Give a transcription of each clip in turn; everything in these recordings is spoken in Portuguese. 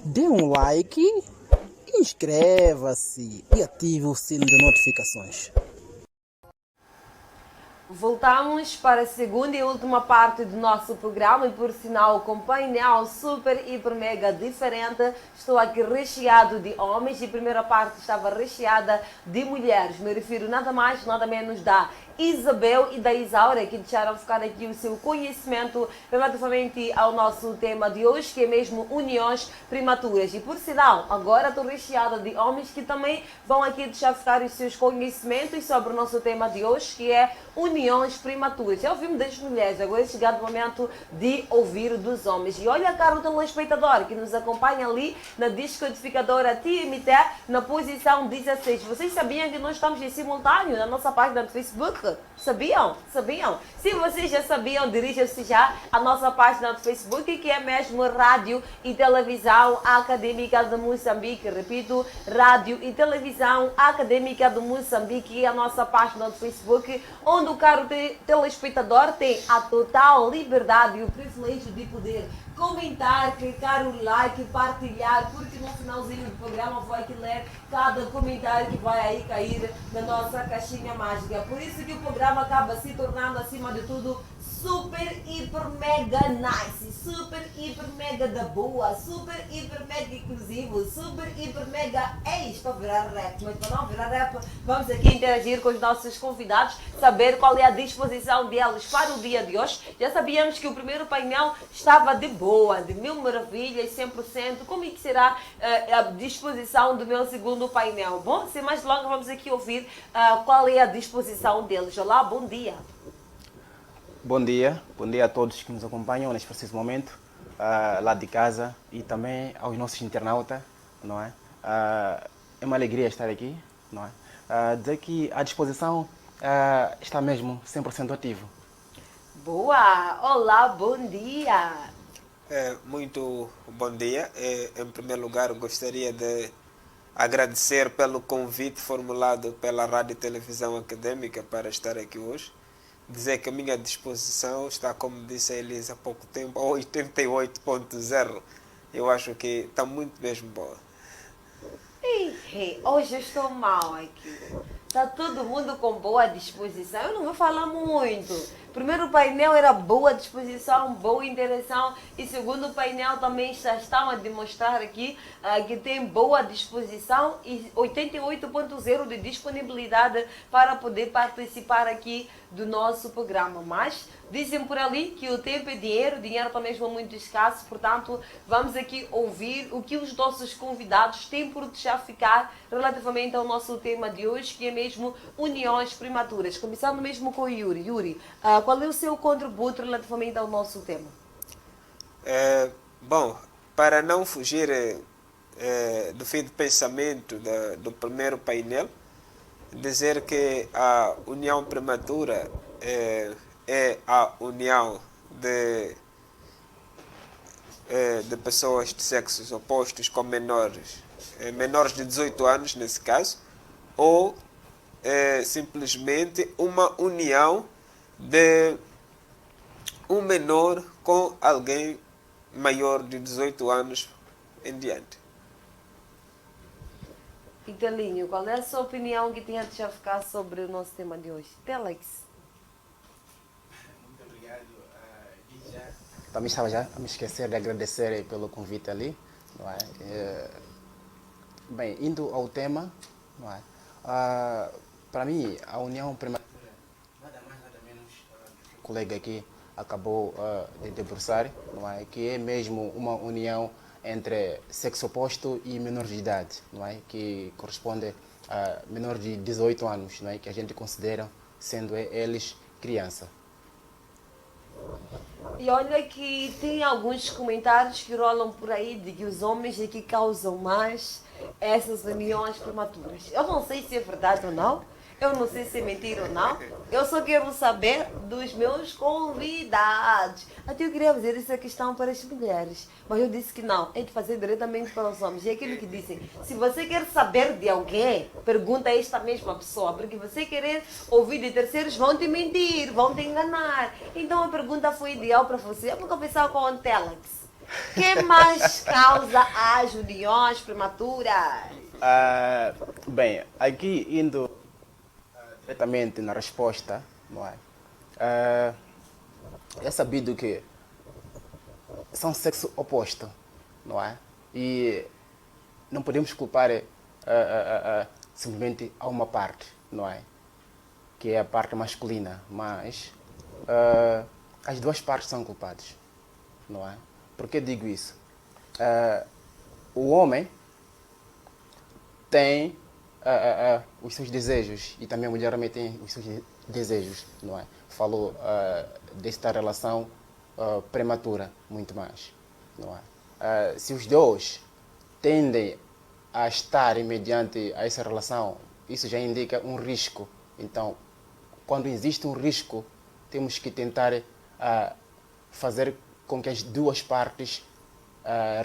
dê um like, inscreva-se e ative o sino de notificações. Voltamos para a segunda e última parte do nosso programa e por sinal com painel super, hiper, mega diferente. Estou aqui recheado de homens e a primeira parte estava recheada de mulheres. Me refiro nada mais, nada menos da Isabel e da Isaura, que deixaram ficar aqui o seu conhecimento relativamente ao nosso tema de hoje, que é mesmo uniões prematuras. E por sinal, agora estou recheada de homens que também vão aqui deixar ficar os seus conhecimentos sobre o nosso tema de hoje, que é uniões prematuras. Já ouvimos das mulheres, agora é chegado o momento de ouvir dos homens. E olha, caro telespectador, que nos acompanha ali na descodificadora TMT, na posição 16. Vocês sabiam que nós estamos em simultâneo na nossa página do Facebook? Sabiam? Sabiam? Se vocês já sabiam, dirijam-se já à nossa página do Facebook, que é mesmo Rádio e Televisão Acadêmica de Moçambique. Repito, Rádio e Televisão Acadêmica de Moçambique é a nossa página do Facebook, onde o caro telespectador tem a total liberdade e o privilégio de poder comentar, clicar o like, partilhar, porque no finalzinho do programa vou aqui ler cada comentário que vai aí cair na nossa caixinha mágica. Por isso que o programa acaba se tornando, acima de tudo, super, hiper, mega nice, super, hiper, mega da boa, super, hiper, mega inclusivo, super, hiper, mega, estou a virar rap, mas para não virar rap, vamos aqui interagir com os nossos convidados, saber qual é a disposição deles para o dia de hoje. Já sabíamos que o primeiro painel estava de boa, de mil maravilhas, 100%, como é que será a disposição do meu segundo painel? Bom, sem mais delongas, vamos aqui ouvir qual é a disposição deles. Olá, bom dia. Bom dia a todos que nos acompanham neste preciso momento, lá de casa e também aos nossos internautas, não é? É uma alegria estar aqui, não é? Dizer que a disposição está mesmo 100% ativo. Boa! Olá, bom dia! Muito bom dia. Em primeiro lugar, gostaria de agradecer pelo convite formulado pela Rádio e Televisão Acadêmica para estar aqui hoje. Dizer que a minha disposição está, como disse a Elisa há pouco tempo, a 88.0. Eu acho que está muito mesmo boa. Hoje eu estou mal aqui. Está todo mundo com boa disposição. Eu não vou falar muito. Primeiro painel era boa disposição, boa interação. E segundo painel também estão a demonstrar aqui que tem boa disposição e 88.0 de disponibilidade para poder participar aqui do nosso programa. Mas dizem por ali que o tempo é dinheiro, dinheiro também é muito escasso, portanto vamos aqui ouvir o que os nossos convidados têm por deixar ficar relativamente ao nosso tema de hoje, que é mesmo uniões prematuras. Começando mesmo com o Yuri. Yuri, qual é o seu contributo relativamente ao nosso tema? Bom, para não fugir do fim de pensamento do primeiro painel, dizer que a união prematura é a união de pessoas de sexos opostos com menores de 18 anos, nesse caso, ou simplesmente uma união de um menor com alguém maior de 18 anos em diante. Italinho, qual é a sua opinião que tinha de já ficar sobre o nosso tema de hoje? Telex. Muito obrigado. Também estava já a me esquecer de agradecer pelo convite ali. Não é? Bem, indo ao tema, não é? Para mim, a união prematura, nada mais, nada menos que o colega aqui acabou de debruçar, não é? Que é mesmo uma união entre sexo oposto e menor de idade, não é? Que corresponde a menor de 18 anos, não é? Que a gente considera sendo eles criança. E olha que tem alguns comentários que rolam por aí de que os homens é que causam mais essas uniões prematuras. Eu não sei se é verdade ou não. Eu não sei se é mentira ou não. Eu só quero saber dos meus convidados. Até eu queria fazer essa questão para as mulheres. Mas eu disse que não. É de fazer diretamente para os homens. E é aquilo que dizem. Se você quer saber de alguém, pergunta a esta mesma pessoa. Porque você querer ouvir de terceiros vão te mentir, vão te enganar. Então a pergunta foi ideal para você. Eu vou começar com o Telex. que mais causa as uniões prematuras? Bem, aqui indo diretamente na resposta, não é? É sabido que são sexo oposto, não é? E não podemos culpar simplesmente a uma parte, não é? Que é a parte masculina, mas as duas partes são culpadas, não é? Por que digo isso? O homem tem os seus desejos e também a mulher também tem os seus desejos, não é? Falou desta relação prematura, muito mais, não é? Se os dois tendem a estar mediante a essa relação, isso já indica um risco. Então, quando existe um risco, temos que tentar fazer com que as duas partes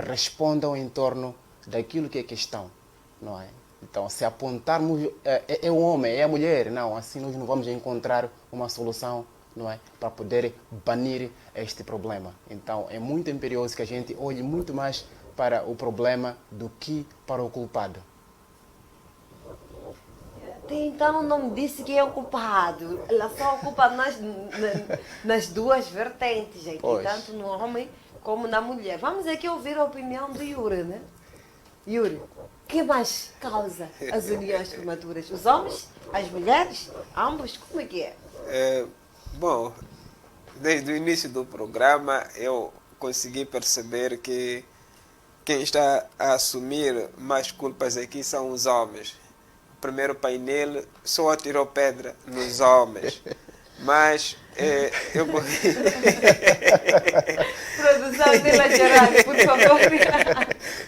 respondam em torno daquilo que é questão, não é? Então, se apontarmos é o homem, é a mulher, não, assim nós não vamos encontrar uma solução, não é, para poder banir este problema. Então, é muito imperioso que a gente olhe muito mais para o problema do que para o culpado. Então não me disse que é o culpado. Ela só ocupa nas duas vertentes, aqui, Pois. tanto no homem como na mulher. Vamos aqui ouvir a opinião do Yuri, né? Yuri, o que mais causa as uniões prematuras? Os homens? As mulheres? Ambos? Como é que é? Bom, desde o início do programa eu consegui perceber que quem está a assumir mais culpas aqui são os homens. O primeiro painel só atirou pedra nos homens. Mas eu... Produção Vila Geral, por favor.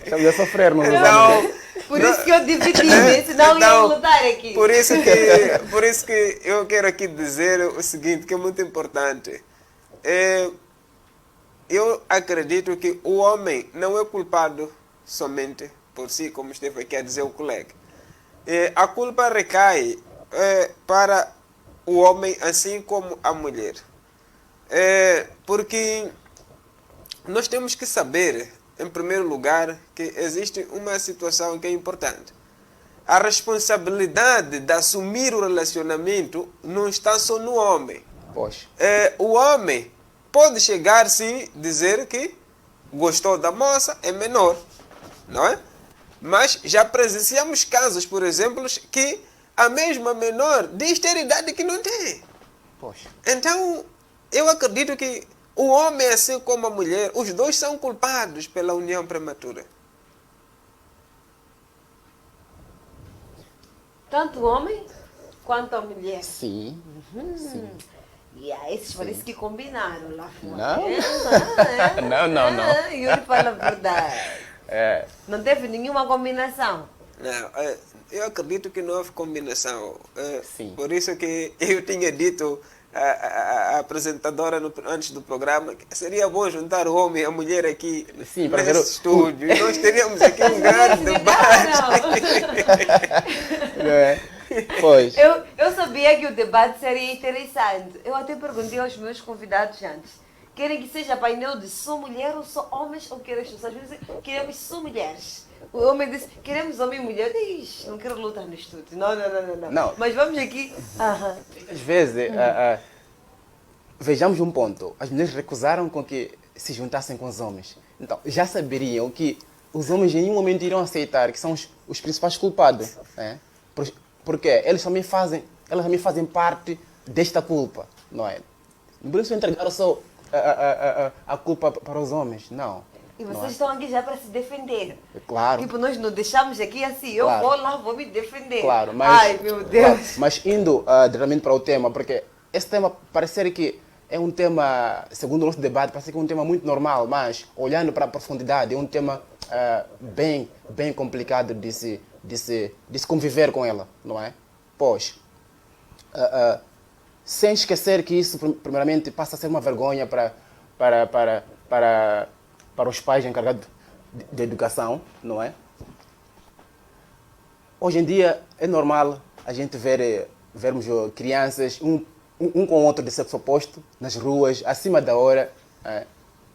Estamos a sofrer, não é? Não, Por isso que eu dividi, né? Senão ia Então, lutar aqui. Por isso que eu quero aqui dizer o seguinte, que é muito importante. Eu acredito que o homem não é culpado somente por si, como esteve aqui a dizer o colega. A culpa recai para o homem, assim como a mulher. Porque nós temos que saber, em primeiro lugar, que existe uma situação que é importante. A responsabilidade de assumir o relacionamento não está só no homem. Pois. O homem pode chegar sim dizer que gostou da moça, é menor, não é? Mas já presenciamos casos, por exemplo, que a mesma menor diz ter idade que não tem. Pois. Então, eu acredito que o homem, assim como a mulher, os dois são culpados pela união prematura. Tanto o homem quanto a mulher. Sim. Sim. E esses parece que combinaram lá fora. Não. Não. Yuri fala a verdade. É. Não teve nenhuma combinação. Não, eu acredito que não houve combinação. Sim. Por isso que eu tinha dito à apresentadora antes do programa que seria bom juntar o homem e a mulher aqui Sim, para nesse ver estúdio. E nós teríamos aqui um grande debate. É. Pois. Eu sabia que o debate seria interessante. Eu até perguntei aos meus convidados antes. Querem que seja painel de só mulher ou só homens? Ou querem as pessoas dizem, queremos só mulheres? O homem disse, queremos homem e mulher. Ixi, não quero lutar no estúdio. Não. Mas vamos aqui. Aham. Às vezes, vejamos um ponto. As mulheres recusaram com que se juntassem com os homens. Então, já saberiam que os homens em nenhum momento iriam aceitar que são os principais culpados. Né? Porque elas também fazem parte desta culpa. Não é? Não podemos entregar só a culpa para os homens. Não. E não vocês é? estão aqui já para se defender. Claro. Tipo, nós não deixamos aqui assim, eu Claro. vou lá, vou me defender. Claro, mas, Ai, meu Deus. claro, mas indo diretamente para o tema, porque esse tema parece que é um tema, segundo o nosso debate, parece que é um tema muito normal, mas olhando para a profundidade, é um tema bem complicado de se conviver com ela, não é? Pois, sem esquecer que isso, primeiramente, passa a ser uma vergonha para os pais encarregados de educação, não é? Hoje em dia é normal a gente vermos crianças, um com o outro de sexo oposto, nas ruas, acima da hora,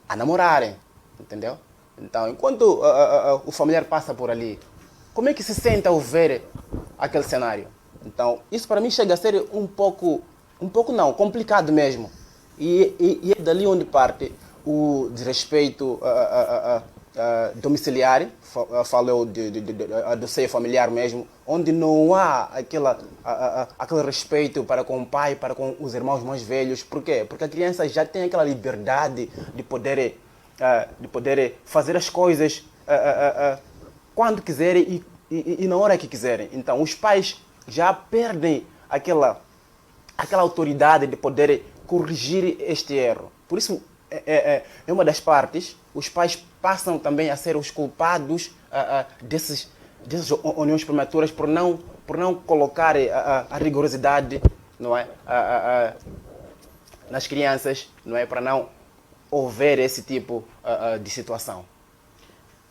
a namorarem, entendeu? Então, enquanto o familiar passa por ali, como é que se sente ao ver aquele cenário? Então, isso para mim chega a ser um pouco não, complicado mesmo. E é dali onde parte o desrespeito domiciliar, falo do seio familiar mesmo, onde não há aquele respeito para com o pai, para com os irmãos mais velhos. Por quê? Porque a criança já tem aquela liberdade de poder fazer as coisas quando quiserem e na hora que quiserem. Então, os pais já perdem aquela autoridade de poder corrigir este erro. Por isso, é uma das partes, os pais passam também a ser os culpados dessas uniões prematuras por não colocar a rigorosidade, não é, nas crianças, não é, para não houver esse tipo de situação.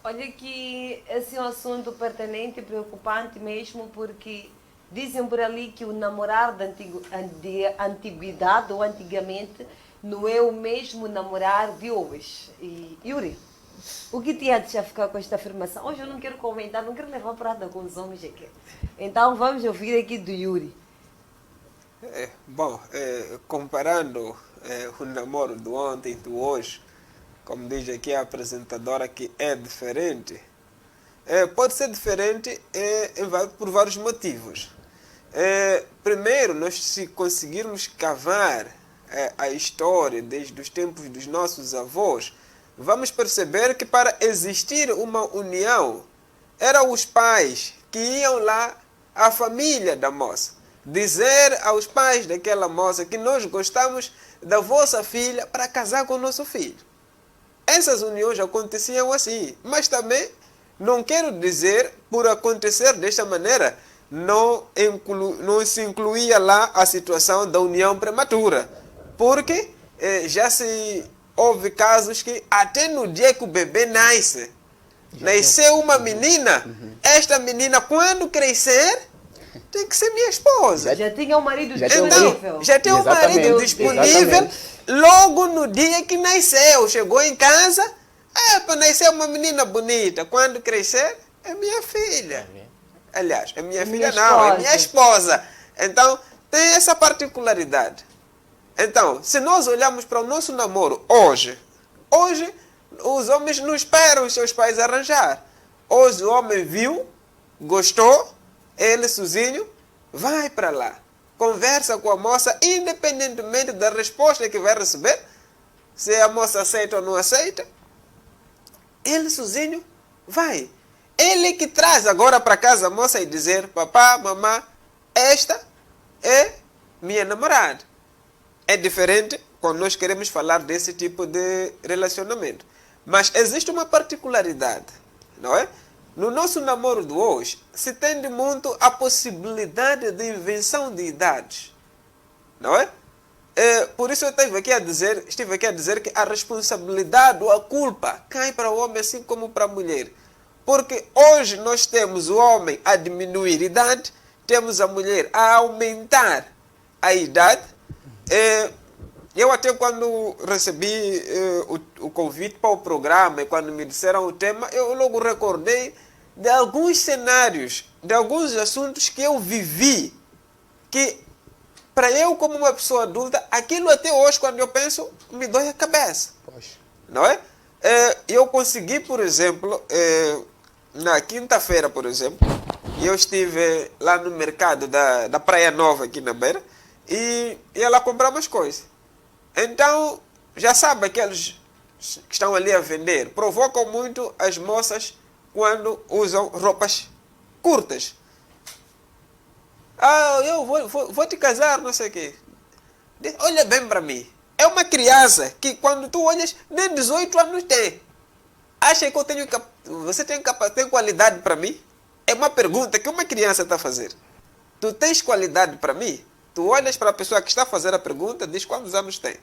Olha que esse é um assunto pertinente e preocupante mesmo, porque dizem por ali que o namorar de antiguidade ou antigamente não é o mesmo namorar de hoje. E, Yuri, o que te deixa ficar com esta afirmação? Hoje eu não quero comentar, não quero levar prata com os homens aqui. Então vamos ouvir aqui do Yuri. Comparando o namoro do ontem e do hoje, como diz aqui a apresentadora, que é diferente, pode ser diferente por vários motivos. Primeiro, nós se conseguirmos cavar a história desde os tempos dos nossos avós, vamos perceber que para existir uma união, eram os pais que iam lá, à família da moça, dizer aos pais daquela moça que nós gostamos da vossa filha para casar com o nosso filho. Essas uniões aconteciam assim, mas também não quero dizer, por acontecer desta maneira, não se incluía lá a situação da união prematura, porque já se houve casos que até no dia que o bebê nasceu uma menina, esta menina quando crescer tem que ser minha esposa. Já tinha um marido disponível. Já tem um marido disponível logo no dia que nasceu. Chegou em casa, para nascer uma menina bonita. Quando crescer, é minha filha. Aliás, é minha filha não, é minha esposa. Então, tem essa particularidade. Então, se nós olharmos para o nosso namoro hoje os homens não esperam os seus pais arranjar. Hoje o homem viu, gostou, ele sozinho, vai para lá. Conversa com a moça, independentemente da resposta que vai receber, se a moça aceita ou não aceita, ele sozinho vai. Ele que traz agora para casa a moça e dizer: papá, mamã, esta é minha namorada. É diferente quando nós queremos falar desse tipo de relacionamento. Mas existe uma particularidade, não é? No nosso namoro de hoje, se tende muito a possibilidade de invenção de idades, não é? Por isso eu estive aqui a dizer que a responsabilidade ou a culpa cai para o homem assim como para a mulher. Porque hoje nós temos o homem a diminuir a idade, temos a mulher a aumentar a idade. Eu até quando recebi o convite para o programa e quando me disseram o tema, eu logo recordei de alguns cenários, de alguns assuntos que eu vivi, que para eu como uma pessoa adulta, aquilo até hoje quando eu penso, me dói a cabeça. Poxa. Não é? Eu consegui, por exemplo, na quinta-feira, por exemplo, eu estive lá no mercado da Praia Nova, aqui na Beira, e ia lá comprar umas coisas. Então, já sabe, aqueles que estão ali a vender provocam muito as moças quando usam roupas curtas. Eu vou te casar, não sei o quê. Olha bem para mim. É uma criança que quando tu olhas, nem 18 anos tem. Acha que você tem qualidade para mim? É uma pergunta que uma criança está a fazer. Tu tens qualidade para mim? Tu olhas para a pessoa que está a fazer a pergunta, diz quantos anos tem.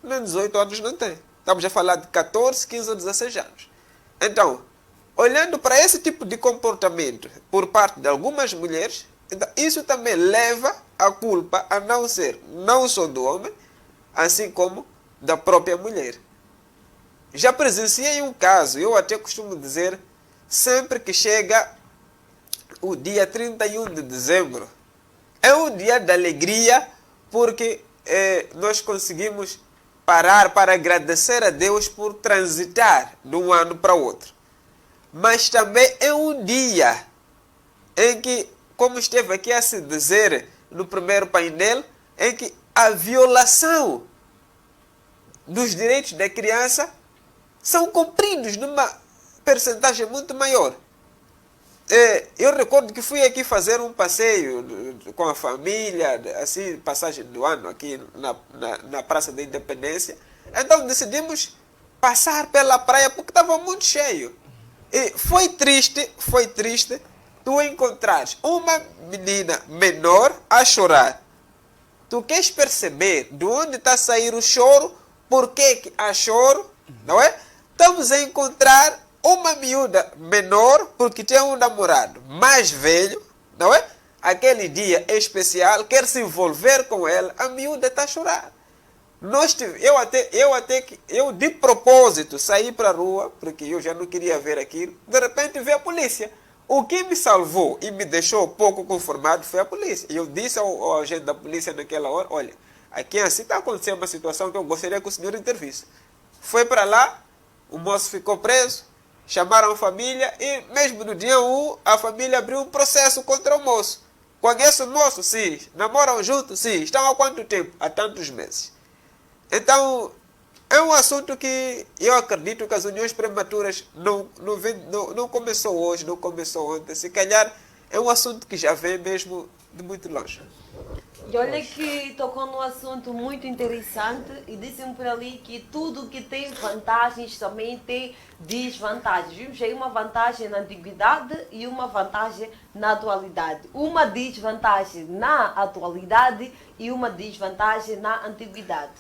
Nem 18 anos não tem. Estamos a falar de 14, 15 ou 16 anos. Então, olhando para esse tipo de comportamento por parte de algumas mulheres, então, isso também leva a culpa a não ser não só do homem, assim como da própria mulher. já presenciei um caso, eu até costumo dizer, sempre que chega o dia 31 de dezembro, é um dia de alegria, porque nós conseguimos parar para agradecer a Deus por transitar de um ano para o outro. Mas também é um dia em que, como esteve aqui a se dizer no primeiro painel, em que a violação dos direitos da criança são cumpridos numa percentagem muito maior. Eu recordo que fui aqui fazer um passeio com a família, assim, passagem do ano aqui na Praça da Independência. Então decidimos passar pela praia porque estava muito cheio. E foi triste tu encontrares uma menina menor a chorar. Tu queres perceber de onde está a sair o choro, por que há choro, não é? Estamos a encontrar uma miúda menor porque tem um namorado mais velho, não é? Aquele dia especial, quer se envolver com ela, a miúda está a chorar. Eu de propósito saí para a rua, porque eu já não queria ver aquilo, de repente veio a polícia. O que me salvou e me deixou pouco conformado foi a polícia. Eu disse ao agente da polícia naquela hora, olha, aqui assim está acontecendo uma situação que eu gostaria que o senhor intervisse. Foi para lá, o moço ficou preso, chamaram a família e mesmo no dia 1 a família abriu um processo contra o moço. Conhece o moço? Sim. Namoram juntos? Sim. Estão há quanto tempo? Há tantos meses. Então, é um assunto que eu acredito que as uniões prematuras não começou hoje, não começou ontem. Se calhar é um assunto que já vem mesmo de muito longe. E olha que tocou num assunto muito interessante e disse-me por ali que tudo que tem vantagens também tem desvantagens. Vimos aí uma vantagem na antiguidade e uma vantagem na atualidade. Uma desvantagem na atualidade e uma desvantagem na antiguidade.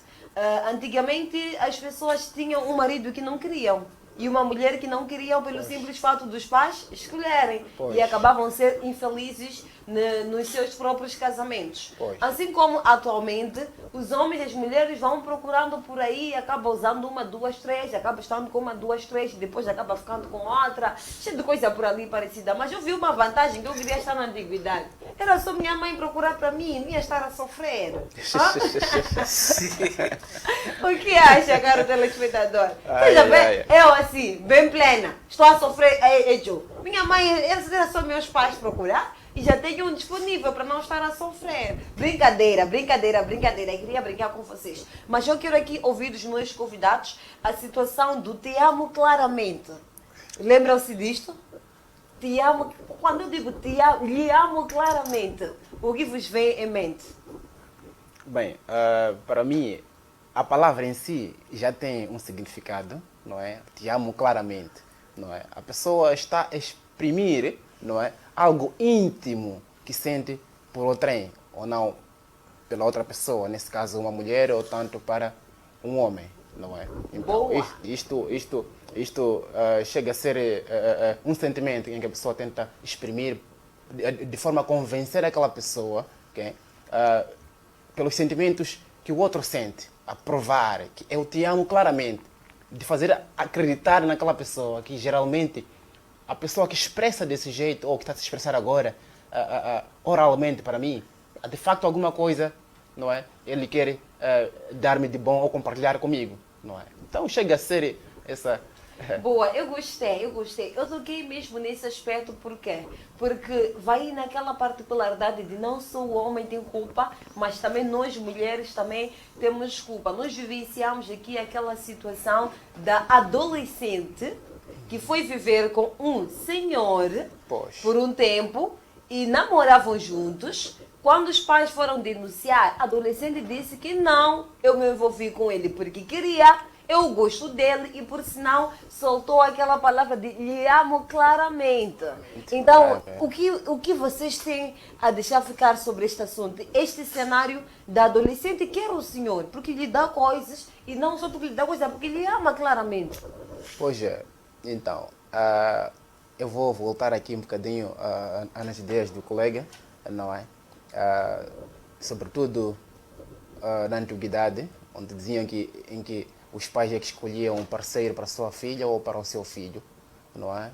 Antigamente as pessoas tinham um marido que não queriam e uma mulher que não queriam pelo simples fato dos pais escolherem e acabavam ser infelizes nos seus próprios casamentos. Assim como atualmente os homens e as mulheres vão procurando por aí, acabam usando uma, duas, três, acaba estando com uma, duas, três, depois acaba ficando com outra, cheio de coisa por ali parecida. Mas eu vi uma vantagem que eu queria estar na antiguidade. Era só minha mãe procurar para mim, não ia estar a sofrer. O que acha, caro telespectador? Veja bem, eu assim, bem plena, estou a sofrer, minha mãe, era só meus pais procurar. E já tenho um disponível para não estar a sofrer. Brincadeira. Eu queria brincar com vocês. Mas eu quero aqui ouvir dos meus convidados a situação do te amo claramente. Lembram-se disto? Te amo. Quando eu digo te amo, lhe amo claramente, o que vos vem em mente? Bem, para mim, a palavra em si já tem um significado, não é? Te amo claramente, não é? A pessoa está a exprimir, não é? Algo íntimo que sente por outrem, ou não pela outra pessoa, nesse caso uma mulher ou tanto para um homem, não é? Então, isto chega a ser um sentimento em que a pessoa tenta exprimir de forma a convencer aquela pessoa, okay? Pelos sentimentos que o outro sente, a provar que eu te amo claramente, de fazer acreditar naquela pessoa que geralmente a pessoa que expressa desse jeito, ou que está a se expressar agora, oralmente para mim, de facto alguma coisa, não é? Ele quer dar-me de bom ou compartilhar comigo, não é? Então chega a ser essa... Boa, eu gostei. Eu toquei mesmo nesse aspecto, por quê? Porque vai naquela particularidade de não só o homem tem culpa, mas também nós mulheres também temos culpa. Nós vivenciamos aqui aquela situação da adolescente que foi viver com um senhor por um tempo e namoravam juntos. Quando os pais foram denunciar, a adolescente disse que não, eu me envolvi com ele porque queria, eu gosto dele e por sinal soltou aquela palavra de lhe amo claramente. Então, o que vocês têm a deixar ficar sobre este assunto? Este cenário da adolescente quer o senhor porque lhe dá coisas e não só porque lhe dá coisas, porque lhe ama claramente. Pois é. Então, eu vou voltar aqui um bocadinho nas ideias do colega, não é? Sobretudo na antiguidade, onde diziam que os pais é que escolhiam um parceiro para a sua filha ou para o seu filho, não é?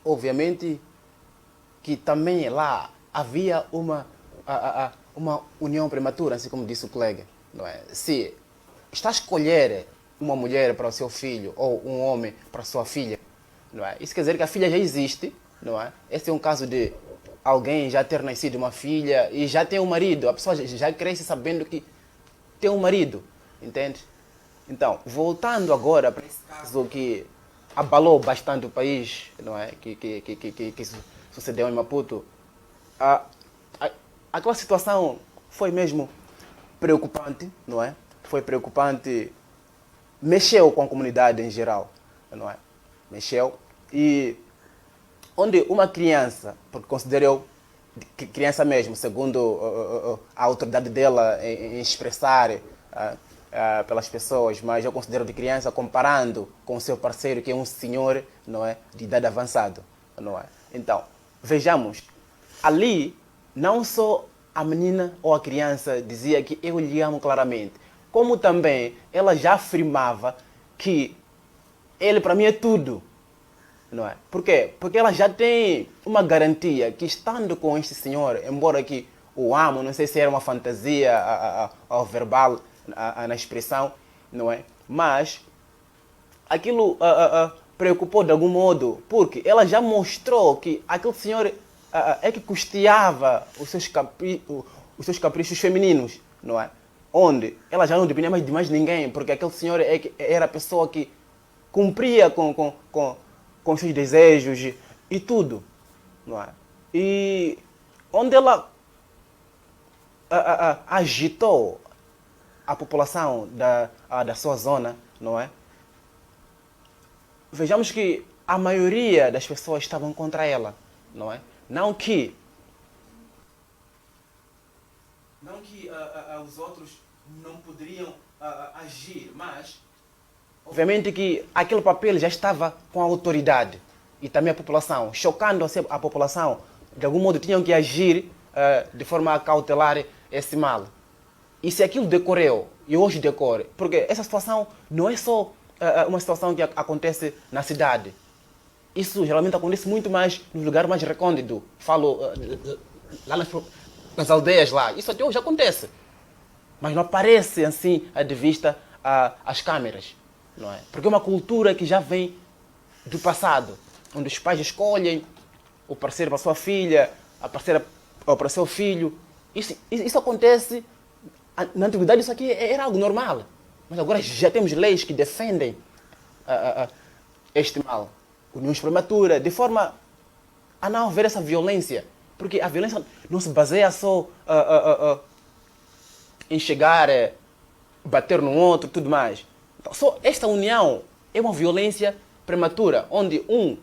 Obviamente que também lá havia uma união prematura, assim como disse o colega, não é? Se está a escolher uma mulher para o seu filho ou um homem para a sua filha, não é? Isso quer dizer que a filha já existe, não é? Esse é um caso de alguém já ter nascido uma filha e já tem um marido. A pessoa já cresce sabendo que tem um marido, entende? Então, voltando agora para esse caso que abalou bastante o país, não é? Que sucedeu em Maputo, aquela situação foi mesmo preocupante, não é? Foi preocupante, mexeu com a comunidade em geral, não é? Mexeu e onde uma criança, porque considero eu criança mesmo, segundo a autoridade dela em expressar pelas pessoas, mas eu considero de criança comparando com o seu parceiro que é um senhor, não é, de idade avançada, não é? Então, vejamos, ali não só a menina ou a criança dizia que eu lhe amo claramente, como também ela já afirmava que ele para mim é tudo, não é? Por quê? Porque ela já tem uma garantia que estando com este senhor, embora que o amo, não sei se era uma fantasia ao verbal, na expressão, não é? Mas aquilo preocupou de algum modo, porque ela já mostrou que aquele senhor é que custeava os seus caprichos femininos, não é? Onde ela já não dependia mais de mais ninguém, porque aquele senhor era a pessoa que cumpria com os seus desejos e tudo, não é? E onde ela agitou a população da sua zona, não é? Vejamos que a maioria das pessoas estavam contra ela, não é? Não que os outros não poderiam agir, mas obviamente que aquele papel já estava com a autoridade e também a população, chocando a população, de algum modo tinham que agir de forma a cautelar esse mal. E se aquilo decorreu, e hoje decorre, porque essa situação não é só uma situação que acontece na cidade. Isso geralmente acontece muito mais nos lugares mais recônditos. Falo lá nas aldeias lá. Isso até hoje acontece. Mas não aparece assim de vista às câmeras, não é? Porque é uma cultura que já vem do passado, onde os pais escolhem o parceiro para sua filha, a parceira para seu filho. Isso acontece. Na antiguidade isso aqui era algo normal. Mas agora já temos leis que defendem este mal. Uniões prematuras, de forma a não haver essa violência. Porque a violência não se baseia só em chegar, bater no outro e tudo mais. Então, só esta união é uma violência prematura, onde um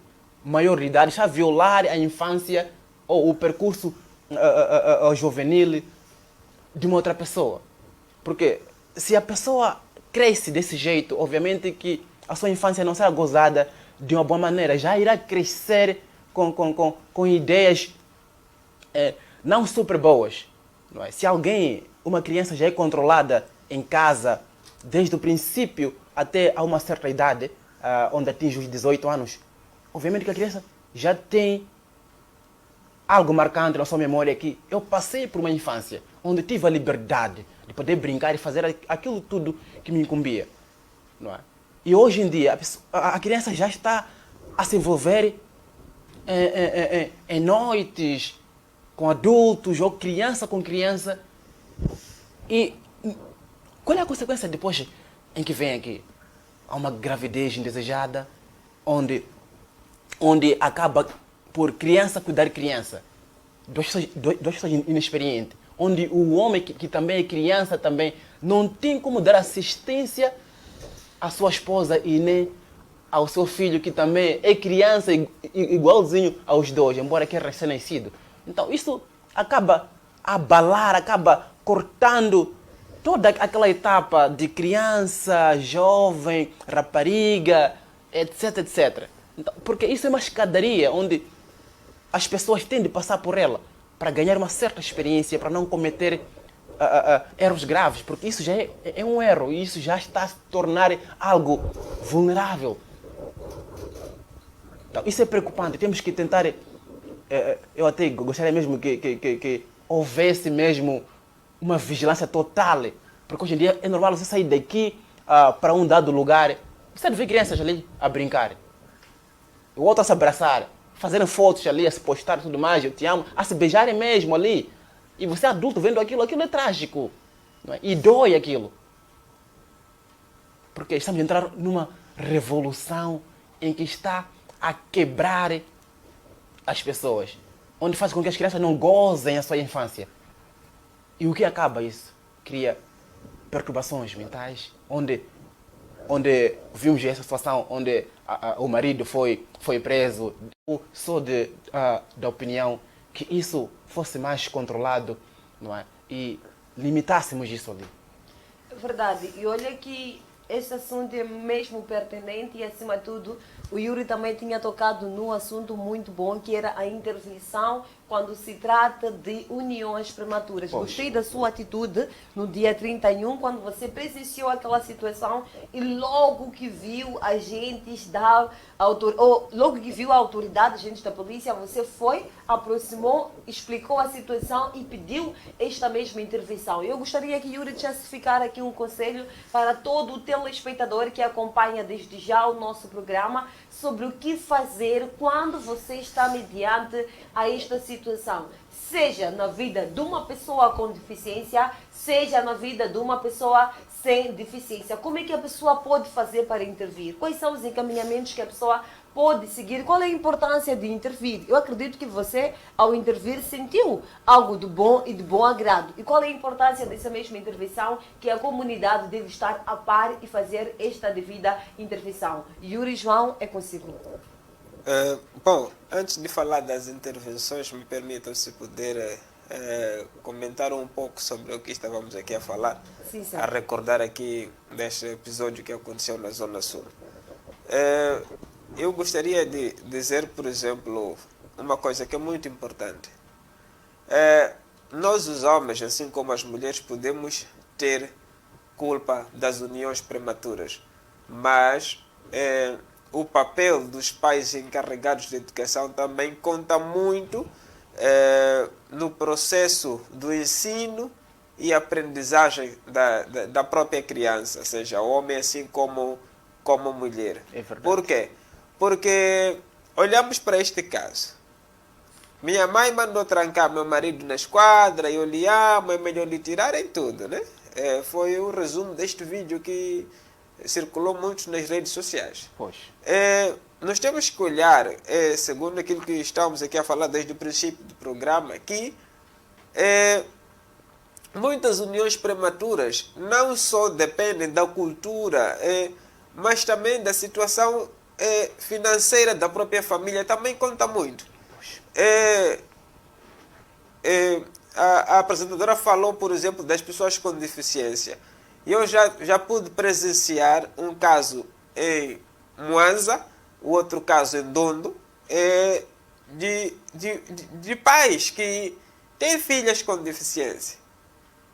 maior de idade está a violar a infância ou o percurso juvenil de uma outra pessoa. Porque se a pessoa cresce desse jeito, obviamente que a sua infância não será gozada de uma boa maneira, já irá crescer com ideias não super boas. Não é? Se alguém, uma criança já é controlada em casa desde o princípio até a uma certa idade, onde atinge os 18 anos, obviamente que a criança já tem algo marcante na sua memória que eu passei por uma infância onde tive a liberdade de poder brincar e fazer aquilo tudo que me incumbia, não é? E hoje em dia a criança já está a se envolver em noites com adultos ou criança com criança. E qual é a consequência depois em que vem aqui? Há uma gravidez indesejada, onde acaba por criança cuidar de criança. Duas pessoas inexperientes. Onde o homem, que também é criança, também não tem como dar assistência à sua esposa e nem ao seu filho, que também é criança igualzinho aos dois, embora que é recém-nascido. Então isso acaba a abalar, acaba cortando toda aquela etapa de criança, jovem, rapariga, etc, etc. Então, porque isso é uma escadaria onde as pessoas têm de passar por ela para ganhar uma certa experiência, para não cometer erros graves, porque isso já é um erro e isso já está a se tornar algo vulnerável. Então, isso é preocupante. Temos que tentar. Eu até gostaria mesmo que houvesse mesmo uma vigilância total. Porque hoje em dia é normal você sair daqui para um dado lugar. Você vê crianças ali a brincar. O outro a se abraçar. Fazerem fotos ali, a se postar e tudo mais. Eu te amo. A se beijarem mesmo ali. E você adulto vendo aquilo é trágico. Não é? E dói aquilo. Porque estamos a entrar numa revolução em que está a quebrar as pessoas, onde faz com que as crianças não gozem a sua infância. E o que acaba isso? Cria perturbações mentais, onde vimos essa situação onde o marido foi preso. Eu sou da opinião que isso fosse mais controlado, não é? E limitássemos isso ali. Verdade. E olha que este assunto é mesmo pertinente e, acima de tudo, o Yuri também tinha tocado num assunto muito bom, que era a intervenção quando se trata de uniões prematuras. Poxa. Gostei da sua atitude no dia 31, quando você presenciou aquela situação e logo que viu agentes logo que viu a autoridade, agentes da polícia, você foi, aproximou, explicou a situação e pediu esta mesma intervenção. Eu gostaria que Yuri deixasse ficar aqui um conselho para todo o telespectador que acompanha desde já o nosso programa sobre o que fazer quando você está mediante a esta situação, seja na vida de uma pessoa com deficiência, seja na vida de uma pessoa sem deficiência. Como é que a pessoa pode fazer para intervir? Quais são os encaminhamentos que a pessoa pode seguir? Qual é a importância de intervir? Eu acredito que você, ao intervir, sentiu algo de bom e de bom agrado. E qual é a importância dessa mesma intervenção, que a comunidade deve estar a par e fazer esta devida intervenção? Yuri João, é consigo. Bom, antes de falar das intervenções, me permitam se poder comentar um pouco sobre o que estávamos aqui a falar, Sim, sim. a recordar aqui deste episódio que aconteceu na Zona Sul. Eu gostaria de dizer, por exemplo, uma coisa que é muito importante. Nós, os homens, assim como as mulheres, podemos ter culpa das uniões prematuras, mas o papel dos pais encarregados de educação também conta muito no processo do ensino e aprendizagem da própria criança, seja homem assim como mulher. É verdade. Por quê? Porque olhamos para este caso. Minha mãe mandou trancar meu marido na esquadra, eu lhe amo, é melhor lhe tirarem tudo, né? Foi o resumo deste vídeo que circulou muito nas redes sociais. Poxa. Nós temos que olhar, segundo aquilo que estamos aqui a falar desde o princípio do programa, que muitas uniões prematuras não só dependem da cultura, mas também da situação financeira da própria família, também conta muito. A apresentadora falou, por exemplo, das pessoas com deficiência. Eu já pude presenciar um caso em Mwanza, o outro caso em Dondo, de pais que têm filhas com deficiência.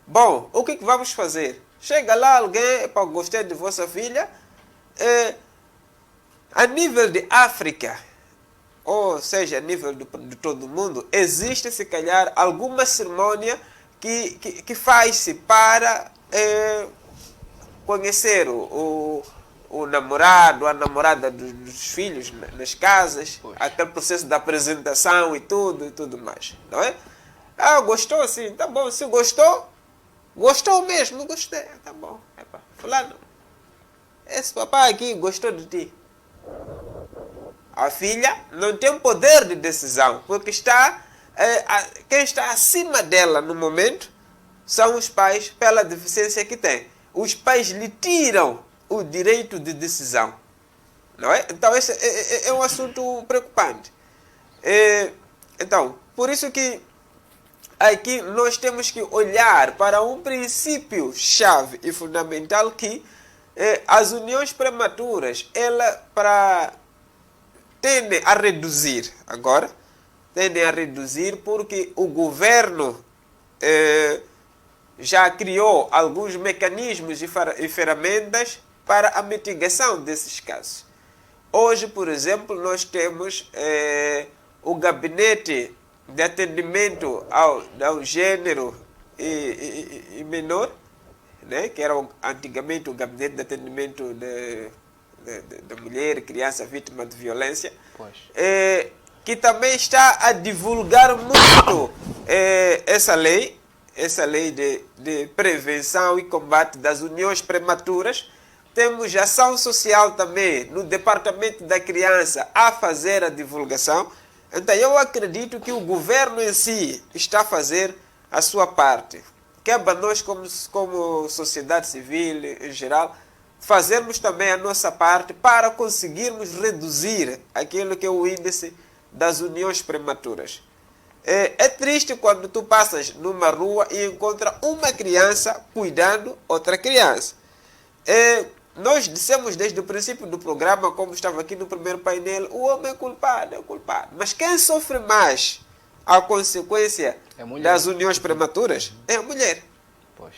Bom, o que vamos fazer? Chega lá alguém, para gostar de vossa filha, a nível de África, ou seja, a nível de todo o mundo, existe, se calhar, alguma cerimônia que faz-se para conhecer o namorado, a namorada dos filhos nas casas, Poxa. aquele processo da apresentação e tudo mais, não é? Gostou sim, tá bom, se gostou mesmo, gostei, tá bom, fulano, esse papai aqui gostou de ti. A filha não tem poder de decisão, porque quem está acima dela no momento são os pais, pela deficiência que tem. Os pais lhe tiram o direito de decisão, não é? Então esse é um assunto preocupante. Então, por isso que aqui nós temos que olhar para um princípio chave e fundamental, que as uniões prematuras, tendem a reduzir porque o governo já criou alguns mecanismos e ferramentas para a mitigação desses casos. Hoje, por exemplo, nós temos o gabinete de atendimento ao gênero e menor, né? Que era antigamente o gabinete de atendimento de mulher, criança vítima de violência, que também está a divulgar muito essa lei de prevenção e combate das uniões prematuras. Temos ação social também no Departamento da Criança a fazer a divulgação. Então eu acredito que o governo em si está a fazer a sua parte. Cabe a nós como sociedade civil em geral fazermos também a nossa parte para conseguirmos reduzir aquilo que é o índice das uniões prematuras. É triste quando tu passas numa rua e encontra uma criança cuidando outra criança. Nós dissemos desde o princípio do programa, como estava aqui no primeiro painel, o homem é culpado. Mas quem sofre mais a consequência das uniões prematuras é a mulher. Pois.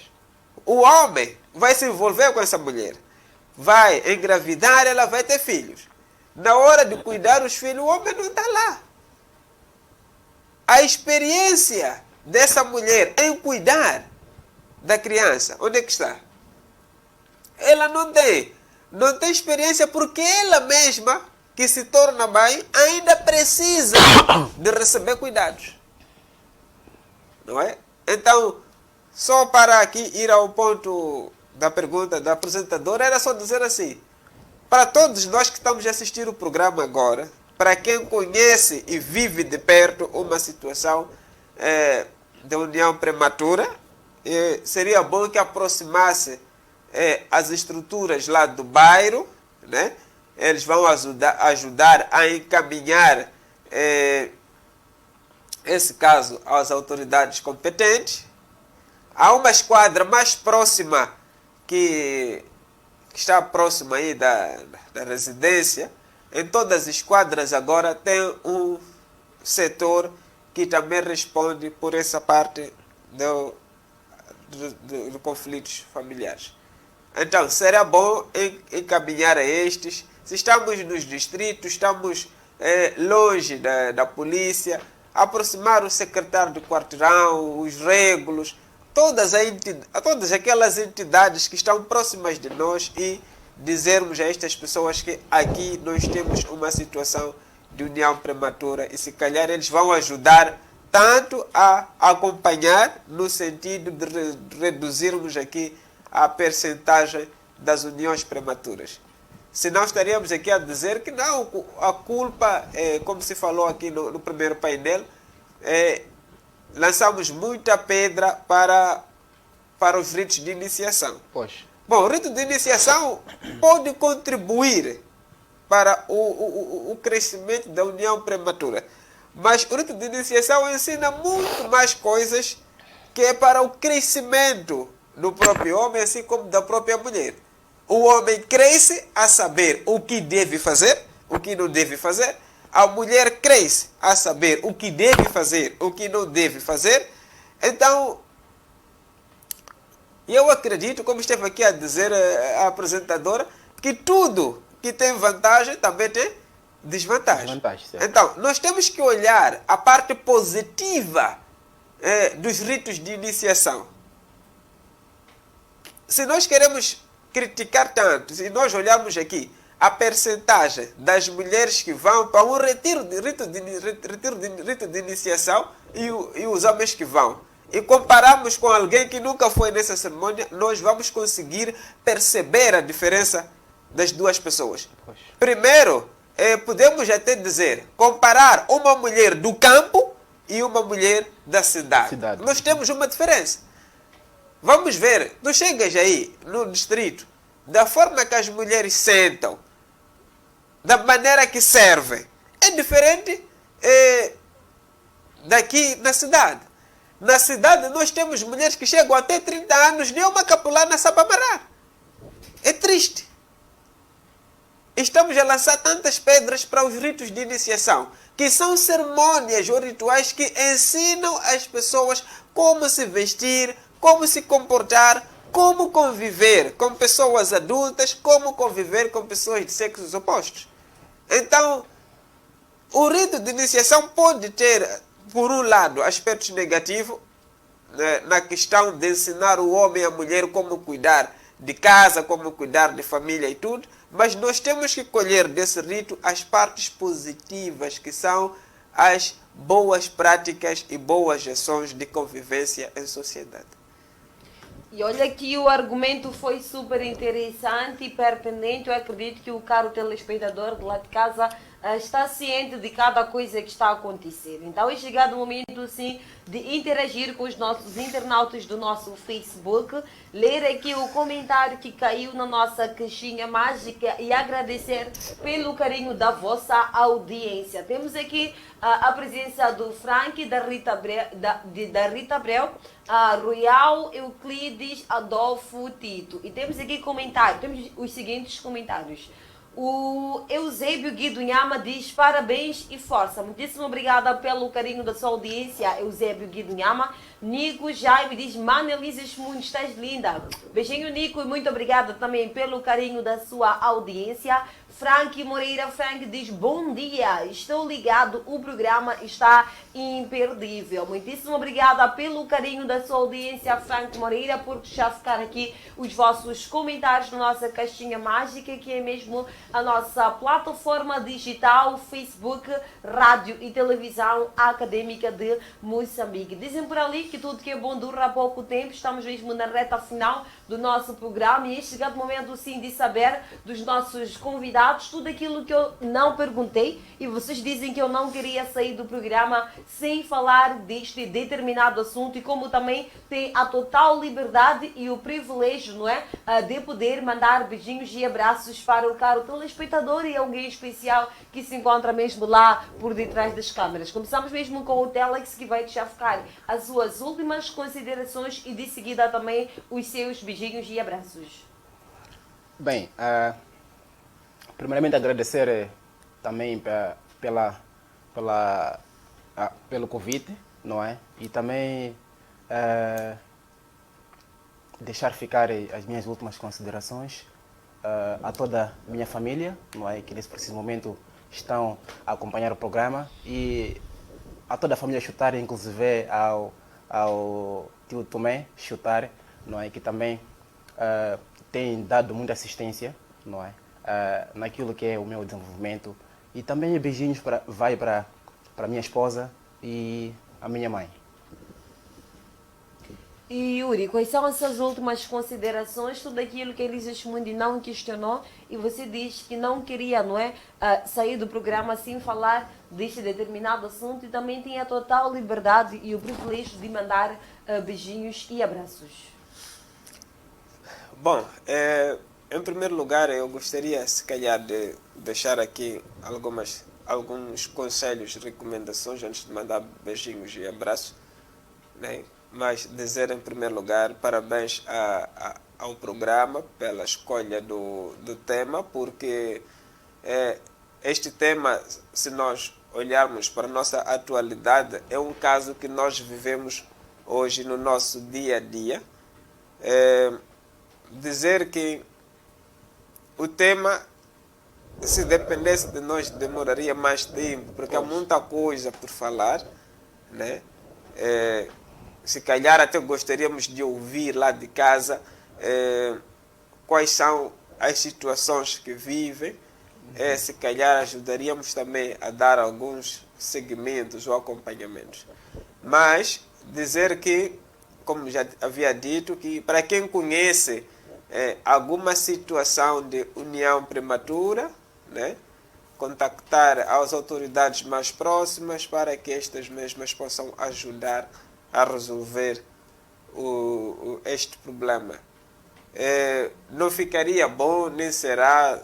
O homem vai se envolver com essa mulher, vai engravidar, ela vai ter filhos. Na hora de cuidar os filhos, o homem não está lá. A experiência dessa mulher em cuidar da criança, onde é que está? Ela não tem experiência porque ela mesma, que se torna mãe, ainda precisa de receber cuidados. Não é? Então, só para aqui ir ao ponto da pergunta da apresentadora, era só dizer assim, para todos nós que estamos a assistir o programa agora, para quem conhece e vive de perto uma situação de união prematura, seria bom que aproximasse as estruturas lá do bairro, né? Eles vão ajudar a encaminhar esse caso às autoridades competentes. Há uma esquadra mais próxima que está próxima aí da residência. Em todas as esquadras agora tem um setor que também responde por essa parte de conflitos familiares. Então, será bom encaminhar a estes. Se estamos nos distritos, estamos longe da polícia, aproximar o secretário de quarteirão, os régulos, todas aquelas entidades que estão próximas de nós e dizermos a estas pessoas que aqui nós temos uma situação de união prematura e se calhar eles vão ajudar tanto a acompanhar no sentido de reduzirmos aqui a percentagem das uniões prematuras. Senão estaríamos aqui a dizer que não, a culpa, como se falou aqui no primeiro painel, lançamos muita pedra para os ritos de iniciação. Pois. Bom, o rito de iniciação pode contribuir para o crescimento da união prematura. Mas o rito de iniciação ensina muito mais coisas que é para o crescimento do próprio homem, assim como da própria mulher. O homem cresce a saber o que deve fazer, o que não deve fazer. A mulher cresce a saber o que deve fazer, o que não deve fazer. Então, eu acredito, como esteve aqui a dizer a apresentadora, que tudo que tem vantagem também tem desvantagem. Então, nós temos que olhar a parte positiva dos ritos de iniciação. Se nós queremos criticar tanto, se nós olharmos aqui a percentagem das mulheres que vão para um rito de iniciação e os homens que vão, e compararmos com alguém que nunca foi nessa cerimônia, nós vamos conseguir perceber a diferença das duas pessoas. Primeiro, podemos até dizer, comparar uma mulher do campo e uma mulher da cidade. Nós temos uma diferença. Vamos ver, tu chegas aí no distrito, da forma que as mulheres sentam, da maneira que servem, é diferente daqui na cidade. Na cidade nós temos mulheres que chegam até 30 anos, nem uma capulana sabe amarrar. É triste. Estamos a lançar tantas pedras para os ritos de iniciação, que são cerimônias ou rituais que ensinam as pessoas como se vestir, como se comportar, como conviver com pessoas adultas, como conviver com pessoas de sexos opostos. Então, o rito de iniciação pode ter, por um lado, aspectos negativos, né, na questão de ensinar o homem e a mulher como cuidar de casa, como cuidar de família e tudo, mas nós temos que colher desse rito as partes positivas, que são as boas práticas e boas ações de convivência em sociedade. E olha que o argumento foi super interessante e pertinente. Eu acredito que o caro telespectador de lá de casa está ciente de cada coisa que está a acontecer. Então é chegado o momento, sim, de interagir com os nossos internautas do nosso Facebook, ler aqui o comentário que caiu na nossa caixinha mágica e agradecer pelo carinho da vossa audiência. Temos aqui a presença do Frank, da Rita Abreu, a Royal Euclides Adolfo Tito. E temos aqui comentários, temos os seguintes comentários. O Eusébio Guido Nhama diz parabéns e força. Muitíssimo obrigada pelo carinho da sua audiência, Eusébio Guido Nhama. Nico Jaime diz, Manelises Muniz, estás linda. Beijinho, Nico, e muito obrigada também pelo carinho da sua audiência. Frank Moreira Frank diz, bom dia, estou ligado, o programa está imperdível. Muitíssimo obrigada pelo carinho da sua audiência, Frank Moreira, por já ficar aqui os vossos comentários na nossa caixinha mágica, que é mesmo a nossa plataforma digital, Facebook, rádio e televisão acadêmica de Moçambique. Dizem por ali que tudo que é bom dura pouco tempo. Estamos mesmo na reta final do nosso programa e é chegado o momento, sim, de saber dos nossos convidados tudo aquilo que eu não perguntei, e vocês dizem que eu não queria sair do programa sem falar deste determinado assunto, e como também tem a total liberdade e o privilégio, não é, de poder mandar beijinhos e abraços para o caro telespectador e alguém especial que se encontra mesmo lá por detrás das câmeras. Começamos mesmo com o Telex, que vai deixar ficar as suas últimas considerações e de seguida também os seus beijinhos e abraços. Bem, primeiramente agradecer também pelo convite, não é? E também deixar ficar as minhas últimas considerações a toda a minha família, não é? Que nesse preciso momento estão a acompanhar o programa, e a toda a família Chutar, inclusive ao tio Tomé Chutar, não é? Que também tem dado muita assistência, não é? Naquilo que é o meu desenvolvimento, e também beijinhos vai para minha esposa e a minha mãe. E Yuri, quais são as suas últimas considerações? Tudo aquilo que Elisa Mundi não questionou e você diz que não queria, não é, sair do programa sem falar deste determinado assunto, e também tem a total liberdade e o privilégio de mandar beijinhos e abraços. Bom, em primeiro lugar, eu gostaria, se calhar, de deixar aqui alguns conselhos e recomendações antes de mandar beijinhos e abraços, né? Mas dizer, em primeiro lugar, parabéns ao programa pela escolha do tema, porque este tema, se nós olharmos para a nossa atualidade, é um caso que nós vivemos hoje no nosso dia a dia. Dizer que o tema, se dependesse de nós, demoraria mais tempo, porque há muita coisa por falar, né? Se calhar até gostaríamos de ouvir lá de casa quais são as situações que vivem. Se calhar ajudaríamos também a dar alguns segmentos ou acompanhamentos. Mas dizer que, como já havia dito, que para quem conhece alguma situação de união prematura, né, contactar as autoridades mais próximas para que estas mesmas possam ajudar a resolver este problema. Não ficaria bom, nem será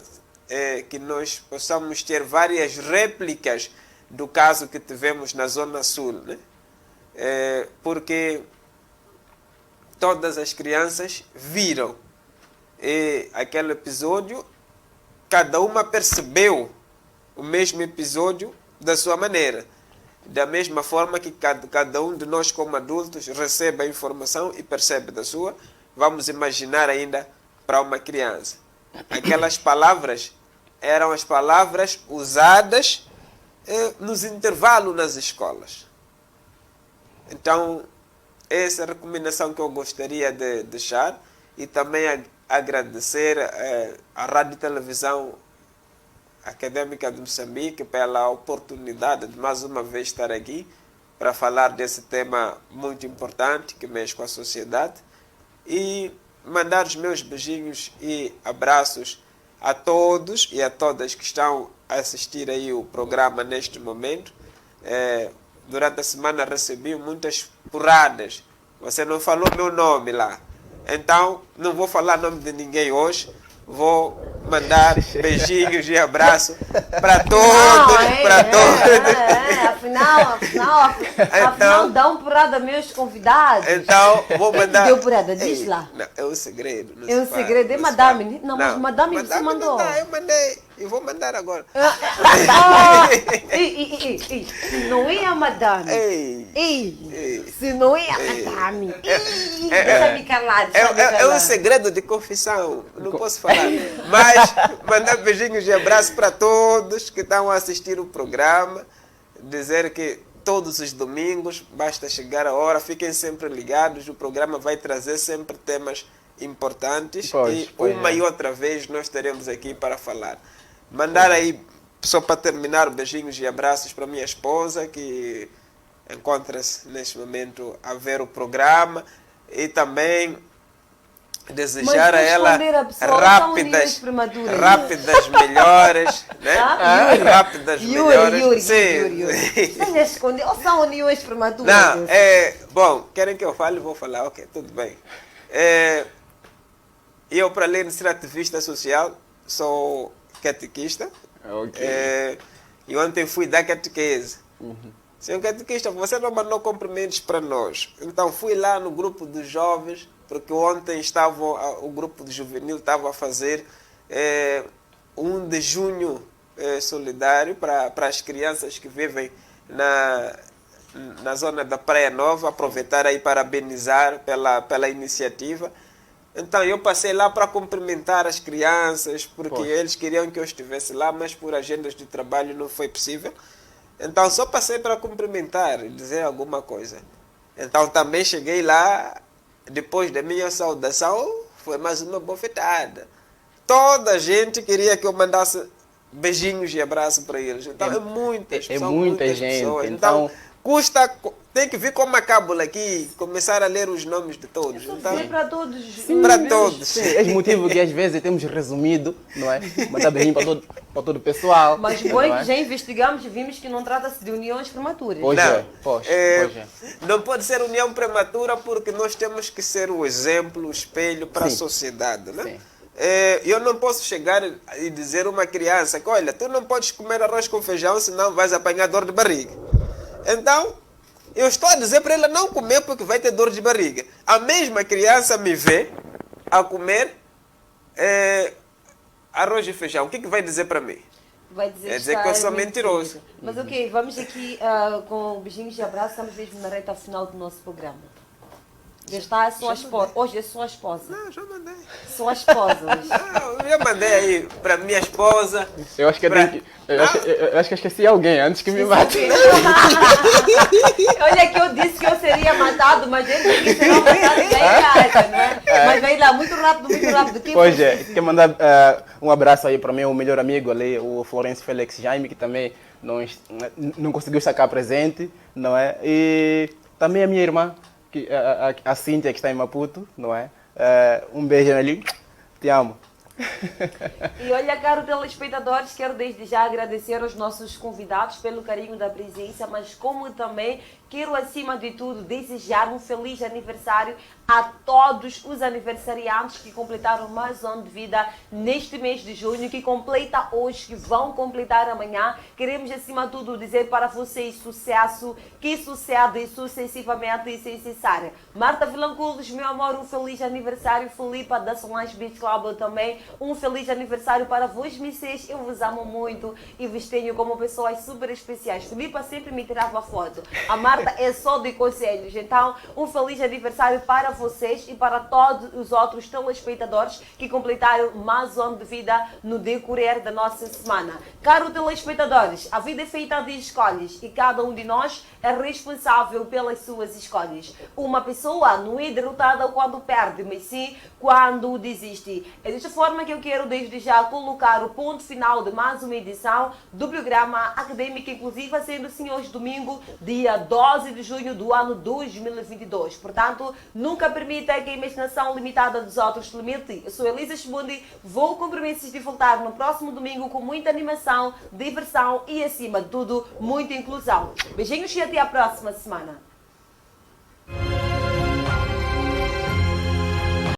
que nós possamos ter várias réplicas do caso que tivemos na Zona Sul, né? Porque todas as crianças viram aquele episódio, cada uma percebeu o mesmo episódio da sua maneira. Da mesma forma que cada um de nós, como adultos, recebe a informação e percebe da sua, vamos imaginar ainda para uma criança. Aquelas palavras eram as palavras usadas nos intervalos nas escolas. Então, essa é a recomendação que eu gostaria de deixar e também agradecer à Rádio e Televisão Académica de Moçambique pela oportunidade de mais uma vez estar aqui para falar desse tema muito importante que mexe com a sociedade e mandar os meus beijinhos e abraços a todos e a todas que estão a assistir aí o programa neste momento. Durante a semana recebi muitas porradas. Você não falou meu nome lá. Então, não vou falar nome de ninguém hoje. Vou mandar beijinhos e abraço para todos. Afinal, dá uma porrada aos meus convidados. Então, vou mandar. Deu porrada, diz lá. Não, é um segredo. É um segredo, é madame. Não, mas madame você mandou. Não, eu mandei. E vou mandar agora. Não é a madame. Se não é a madame. Deixa me calar. É um segredo de confissão. Não posso falar. Mas mandar beijinhos e abraços para todos que estão a assistir o programa. Dizer que todos os domingos, basta chegar a hora, fiquem sempre ligados. O programa vai trazer sempre temas importantes. Uma e outra vez nós estaremos aqui para falar. Mandar aí, só para terminar, beijinhos e abraços para minha esposa, que encontra-se neste momento a ver o programa, e também desejar a ela rápidas melhores, né? Rápidas melhores. Yuri. Você esconder ou são uniões prematuras? Não, bom, querem que eu fale? Vou falar, ok, tudo bem. Eu, para além de ser ativista social, sou catequista. E ontem fui dar catequese. Senhor catequista, você não mandou cumprimentos para nós. Então fui lá no grupo dos jovens, porque ontem o grupo de juvenil estava a fazer 1 de junho solidário para as crianças que vivem na zona da Praia Nova, aproveitar aí para parabenizar pela iniciativa. Então eu passei lá para cumprimentar as crianças, porque eles queriam que eu estivesse lá, mas por agendas de trabalho não foi possível. Então só passei para cumprimentar e dizer alguma coisa. Então também cheguei lá, depois da minha saudação, foi mais uma bofetada. Toda a gente queria que eu mandasse beijinhos e abraços para eles. Então muita gente. Pessoas. Então tem que vir com uma cábula aqui, começar a ler os nomes de todos. Então, para todos. Para todos. Sim, é o motivo que às vezes temos resumido, não é? Mandar beijinho para todo o pessoal. Mas bom, que já investigamos e vimos que não trata-se de uniões prematuras. Não pode ser união prematura porque nós temos que ser o exemplo, o espelho para a sociedade, né? Eu não posso chegar e dizer a uma criança que, olha, tu não podes comer arroz com feijão, senão vais apanhar dor de barriga. Então, eu estou a dizer para ela não comer porque vai ter dor de barriga. A mesma criança me vê a comer arroz e feijão. O que vai dizer para mim? Vai dizer que eu sou mentiroso. Mas ok, vamos aqui com beijinhos e abraços. Estamos mesmo na reta final do nosso programa. Já está a sua esposa. Hoje é sua esposa. Não, já mandei. Sua esposa hoje. Não, eu já mandei aí para minha esposa. Eu acho que eu acho que esqueci alguém antes que me mate. Olha que eu disse que eu seria matado, mas ele disse que será matado bem rápido, né? Mas vem lá, muito rápido. Quero mandar um abraço aí para meu melhor amigo ali, o Florencio Félix Jaime, que também não conseguiu sacar presente, não é? E também a minha irmã, a Cíntia, que está em Maputo, não é? Um beijo ali, te amo. E olha, caro telespectadores, quero desde já agradecer aos nossos convidados pelo carinho da presença, mas como também quero, acima de tudo, desejar um feliz aniversário a todos os aniversariantes que completaram mais um ano de vida neste mês de junho, que completa hoje, que vão completar amanhã. Queremos, acima de tudo, dizer para vocês sucesso, que sucede sucessivamente e sem cessar. Marta Vilanculos, meu amor, um feliz aniversário. Filipa da Solange Beach Club também. um feliz aniversário para vós, vocês. Eu vos amo muito e vos tenho como pessoas super especiais. Filipa sempre me tirava foto. A Marta é só de conselhos. Então, um feliz aniversário para vocês e para todos os outros telespectadores que completaram mais um ano de vida no decorrer da nossa semana. Caro telespectadores, a vida é feita de escolhas e cada um de nós é responsável pelas suas escolhas. Uma pessoa não é derrotada quando perde, mas sim quando desiste. É desta forma que eu quero desde já colocar o ponto final de mais uma edição do programa Acadêmica Inclusiva, sendo assim hoje domingo, dia 12 de junho do ano 2022. Portanto, nunca permita que a imaginação limitada dos outros limite. Eu sou Elisa Chibundi, vou com promessas de voltar no próximo domingo com muita animação, diversão e, acima de tudo, muita inclusão. Beijinhos e até a próxima semana.